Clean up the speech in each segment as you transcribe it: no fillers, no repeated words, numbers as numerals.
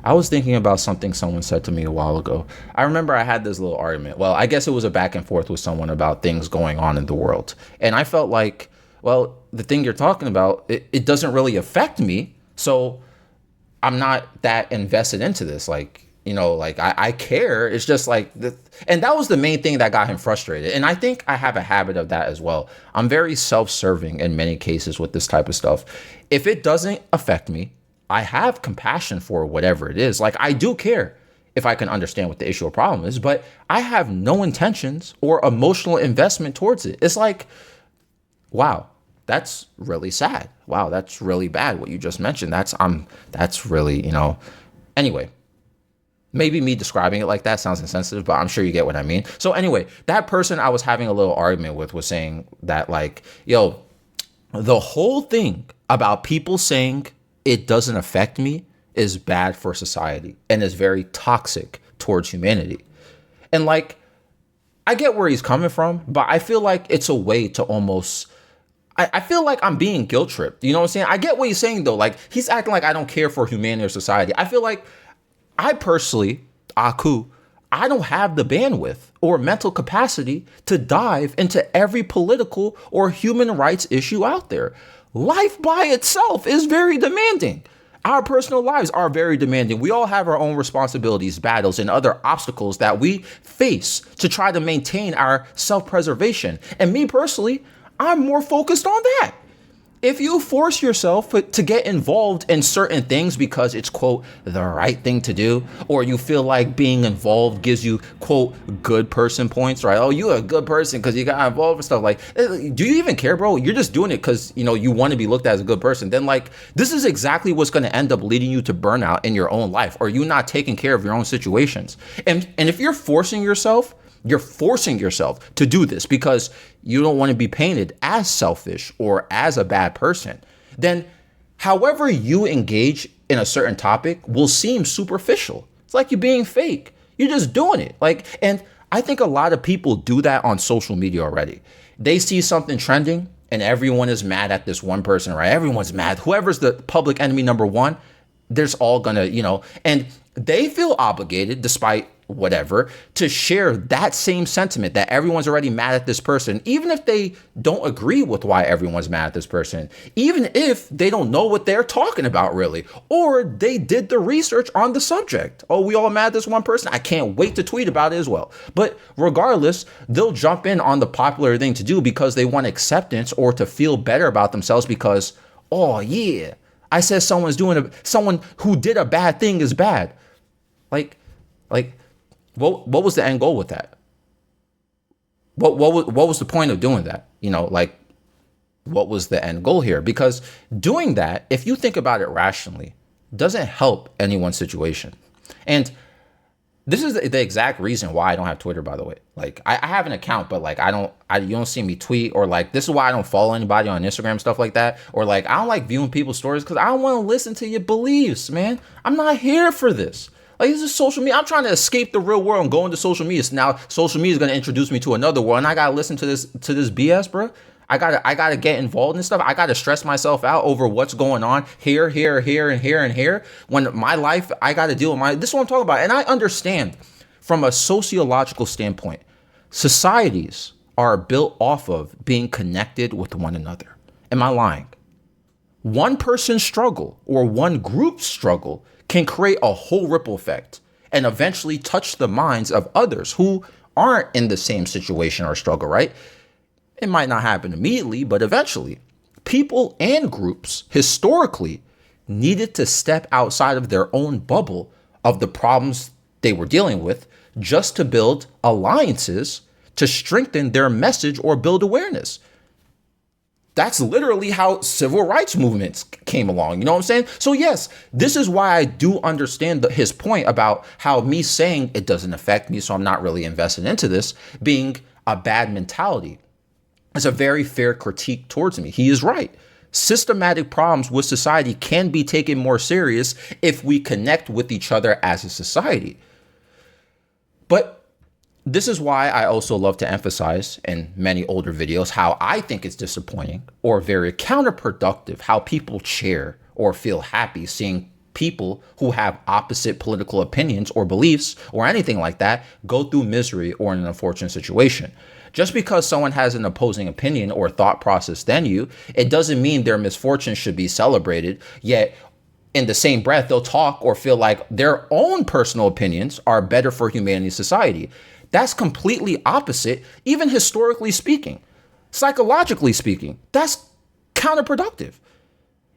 I was thinking about something someone said to me a while ago. I remember I had this little argument. Well, I guess it was a back and forth with someone about things going on in the world. And I felt like, well, the thing you're talking about, it doesn't really affect me. So I'm not that invested into this. Like, like I care. It's just like, and that was the main thing that got him frustrated. And I think I have a habit of that as well. I'm very self-serving in many cases with this type of stuff. If it doesn't affect me, I have compassion for whatever it is. Like, I do care if I can understand what the issue or problem is, but I have no intentions or emotional investment towards it. It's like, wow, that's really sad. Wow, that's really bad what you just mentioned. That's really, anyway. Maybe me describing it like that sounds insensitive, but I'm sure you get what I mean. So anyway, that person I was having a little argument with was saying that, like, yo, the whole thing about people saying it doesn't affect me is bad for society and is very toxic towards humanity. And like, I get where he's coming from, but I feel like it's a way to almost, I feel like I'm being guilt tripped. You know what I'm saying? I get what he's saying though. Like, he's acting like I don't care for humanity or society. I feel like I personally, Aku, I don't have the bandwidth or mental capacity to dive into every political or human rights issue out there. Life by itself is very demanding. Our personal lives are very demanding. We all have our own responsibilities, battles, and other obstacles that we face to try to maintain our self-preservation. And me personally, I'm more focused on that. If you force yourself to get involved in certain things because it's, quote, the right thing to do, or you feel like being involved gives you, quote, good person points, right? Oh, you're a good person because you got involved and stuff. Like, do you even care, bro? You're just doing it because, you want to be looked at as a good person. Then, like, this is exactly what's going to end up leading you to burnout in your own life, or you not taking care of your own situations. And if you're forcing yourself to do this because you don't want to be painted as selfish or as a bad person, then however you engage in a certain topic will seem superficial. It's like you're being fake. You're just doing it. Like, and I think a lot of people do that on social media already. They see something trending and everyone is mad at this one person, right? Everyone's mad. Whoever's the public enemy number one, there's all gonna, and they feel obligated, despite whatever, to share that same sentiment that everyone's already mad at this person, even if they don't agree with why everyone's mad at this person, even if they don't know what they're talking about really, or they did the research on the subject. Oh, we all mad at this one person? I can't wait to tweet about it as well. But regardless, they'll jump in on the popular thing to do because they want acceptance or to feel better about themselves because, oh yeah, I said someone who did a bad thing is bad. Like, what was the end goal with that? What was the point of doing that? What was the end goal here? Because doing that, if you think about it rationally, doesn't help anyone's situation. And this is the exact reason why I don't have Twitter, by the way. Like, I have an account, but like, you don't see me tweet, or like, this is why I don't follow anybody on Instagram, stuff like that. Or like, I don't like viewing people's stories because I don't want to listen to your beliefs, man. I'm not here for this. Like, this is social media. I'm trying to escape the real world and go into social media. So now social media is going to introduce me to another world, and I gotta listen to this BS, bro. I gotta get involved in stuff. I gotta stress myself out over what's going on here, and here. When my life, I gotta deal with this is what I'm talking about. And I understand from a sociological standpoint, societies are built off of being connected with one another. Am I lying? One person's struggle or one group's struggle can create a whole ripple effect and eventually touch the minds of others who aren't in the same situation or struggle, right? It might not happen immediately, but eventually. People and groups historically needed to step outside of their own bubble of the problems they were dealing with just to build alliances to strengthen their message or build awareness. That's literally how civil rights movements came along. You know what I'm saying? So yes, this is why I do understand his point about how me saying it doesn't affect me, so I'm not really invested into this, being a bad mentality. It's a very fair critique towards me. He is right. Systematic problems with society can be taken more serious if we connect with each other as a society. But this is why I also love to emphasize in many older videos how I think it's disappointing or very counterproductive how people cheer or feel happy seeing people who have opposite political opinions or beliefs or anything like that go through misery or in an unfortunate situation. Just because someone has an opposing opinion or thought process than you, it doesn't mean their misfortune should be celebrated. Yet, in the same breath, they'll talk or feel like their own personal opinions are better for humanity society. That's completely opposite, even historically speaking. Psychologically speaking, that's counterproductive.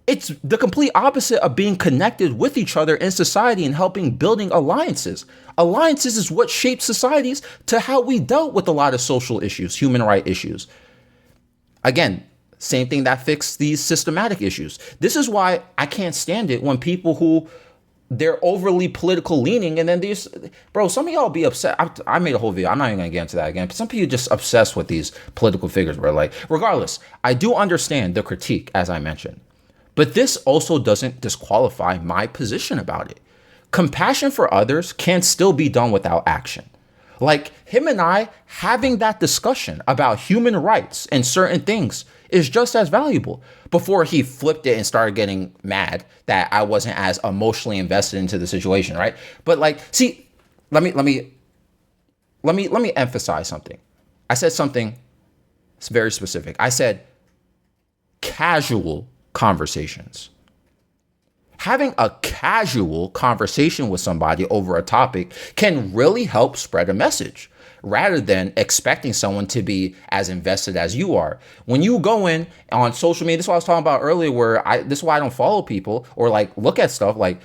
It's the complete opposite of being connected with each other in society and helping building alliances. Alliances is what shaped societies to how we dealt with a lot of social issues, human rights issues. Again, same thing that fixed these systematic issues. This is why I can't stand it when people who they're overly political leaning and then these, bro, some of y'all be upset. I made a whole video. I'm not even gonna get into that again, but some people just obsessed with these political figures, bro. Like, regardless, I do understand the critique, as I mentioned. But this also doesn't disqualify my position about it. Compassion for others can still be done without action. Like him and I having that discussion about human rights and certain things is just as valuable. Before he flipped it and started getting mad that I wasn't as emotionally invested into the situation, right? But like, see, let me emphasize something. I said something very specific. I said casual conversations. Having a casual conversation with somebody over a topic can really help spread a message rather than expecting someone to be as invested as you are. When you go in on social media, this is what I was talking about earlier, this is why I don't follow people or like look at stuff. Like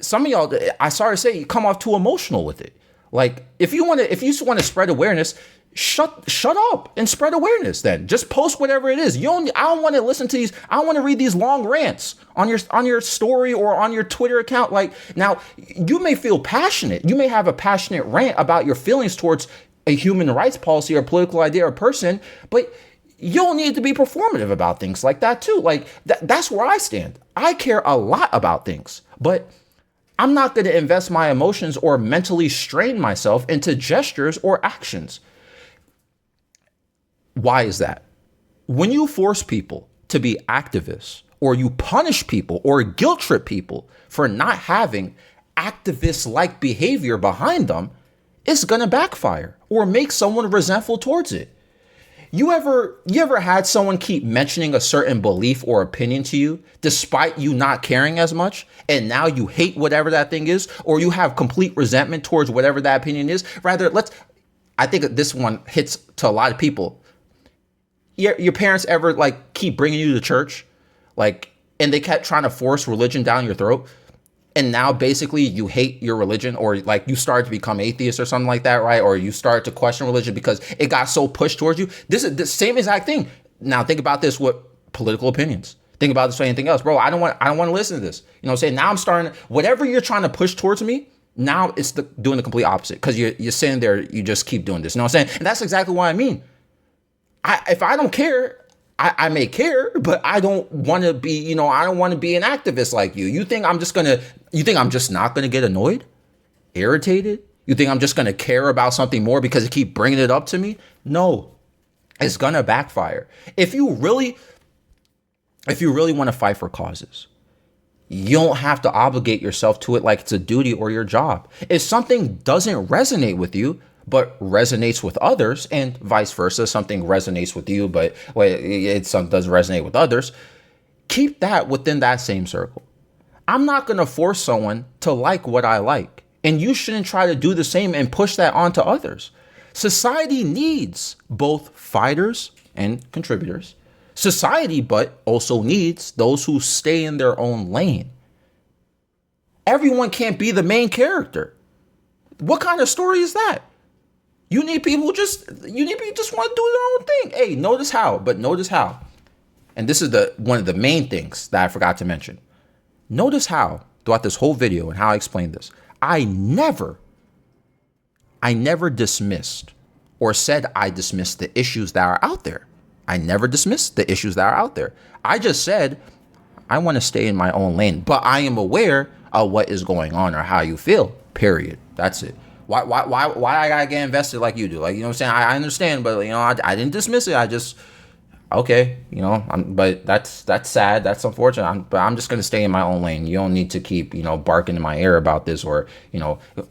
some of y'all, I sorry to say, you come off too emotional with it. Like if you just want to spread awareness, shut up and spread awareness. Then just post whatever it is. I don't want to listen to these. I don't want to read these long rants on your story or on your Twitter account. Like now, you may feel passionate. You may have a passionate rant about your feelings towards a human rights policy or political idea or person, but you don't need to be performative about things like that too. Like that's where I stand. I care a lot about things, but I'm not going to invest my emotions or mentally strain myself into gestures or actions. Why is that? When you force people to be activists or you punish people or guilt trip people for not having activist-like behavior behind them, it's going to backfire or make someone resentful towards it. You ever had someone keep mentioning a certain belief or opinion to you despite you not caring as much, and now you hate whatever that thing is, or you have complete resentment towards whatever that opinion is? I think this one hits to a lot of people. Your parents ever like keep bringing you to church, like, and they kept trying to force religion down your throat, and now basically you hate your religion, or like you start to become atheist or something like that, right? Or you start to question religion because it got so pushed towards you. This is the same exact thing. Now think about this with political opinions. Think about this for anything else, bro. I don't want to listen to this. You know what I'm saying? Now I'm starting, whatever you're trying to push towards me, now it's doing the complete opposite, because you're sitting there, you just keep doing this. You know what I'm saying? And that's exactly what I mean. If I don't care, I may care, but I don't want to be, I don't want to be an activist like you. You think I'm just not going to get annoyed, irritated? You think I'm just going to care about something more because you keep bringing it up to me? No, it's going to backfire. If you really want to fight for causes, you don't have to obligate yourself to it like it's a duty or your job. If something doesn't resonate with you, but resonates with others, and vice versa, something resonates with you, but it doesn't resonate with others, keep that within that same circle. I'm not going to force someone to like what I like, and you shouldn't try to do the same and push that onto others. Society needs both fighters and contributors. Society, but also needs those who stay in their own lane. Everyone can't be the main character. What kind of story is that? You need people who just want to do their own thing. Hey, notice how. And this is one of the main things that I forgot to mention. Notice how throughout this whole video and how I explained this, I never dismissed or said I dismissed the issues that are out there. I never dismissed the issues that are out there. I just said I want to stay in my own lane, but I am aware of what is going on or how you feel. Period. That's it. Why I gotta get invested like you do? Like, you know what I'm saying? I understand, but I didn't dismiss it. Okay, but that's sad. That's unfortunate. But I'm just gonna stay in my own lane. You don't need to keep, barking in my ear about this, or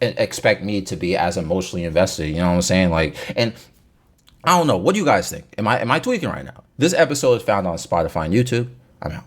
expect me to be as emotionally invested. You know what I'm saying? Like, and I don't know. What do you guys think? Am I tweaking right now? This episode is found on Spotify and YouTube. I'm out.